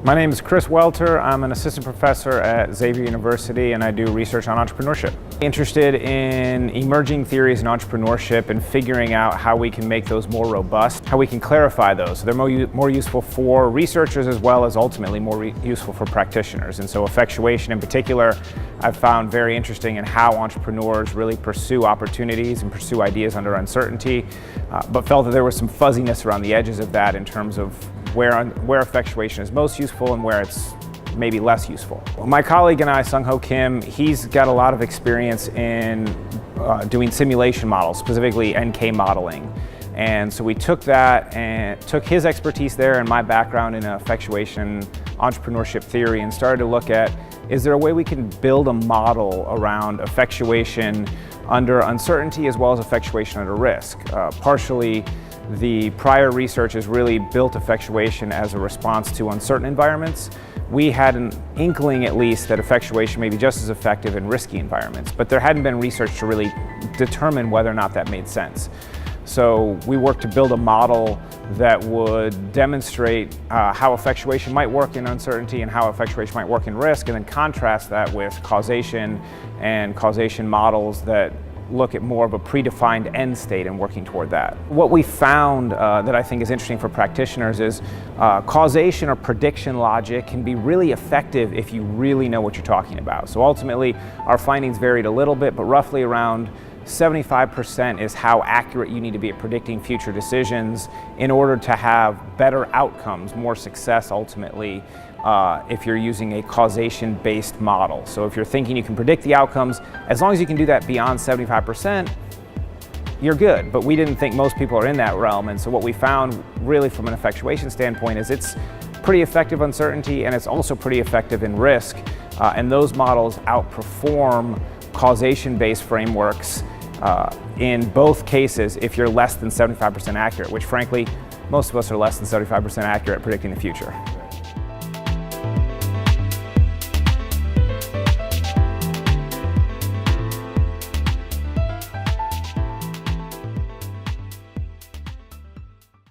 My name is Chris Welter. I'm an assistant professor at Xavier University and I do research on entrepreneurship. Interested in emerging theories in entrepreneurship and figuring out how we can make those more robust, how we can clarify those so they're more useful for researchers as well as ultimately more useful for practitioners. And so effectuation in particular I've found very interesting in how entrepreneurs really pursue opportunities and pursue ideas under uncertainty, but felt that there was some fuzziness around the edges of that in terms of where effectuation is most useful and where it's maybe less useful. Well, my colleague and I, Sungho Kim, he's got a lot of experience in doing simulation models, specifically NK modeling. And so we took that and took his expertise there and my background in effectuation entrepreneurship theory and started to look at, is there a way we can build a model around effectuation under uncertainty as well as effectuation under risk? Partially, the prior research has really built effectuation as a response to uncertain environments. We had an inkling, at least, that effectuation may be just as effective in risky environments, but there hadn't been research to really determine whether or not that made sense. So we worked to build a model that would demonstrate how effectuation might work in uncertainty and how effectuation might work in risk, and then contrast that with causation and causation models that look at more of a predefined end state and working toward that. What we found that I think is interesting for practitioners is causation or prediction logic can be really effective if you really know what you're talking about. So ultimately, our findings varied a little bit, but roughly around 75% is how accurate you need to be at predicting future decisions in order to have better outcomes, more success ultimately, if you're using a causation-based model. So if you're thinking you can predict the outcomes, as long as you can do that beyond 75%, you're good. But we didn't think most people are in that realm, and so what we found really from an effectuation standpoint is it's pretty effective uncertainty and it's also pretty effective in risk, and those models outperform causation-based frameworks in both cases if you're less than 75% accurate, which frankly, most of us are less than 75% accurate at predicting the future.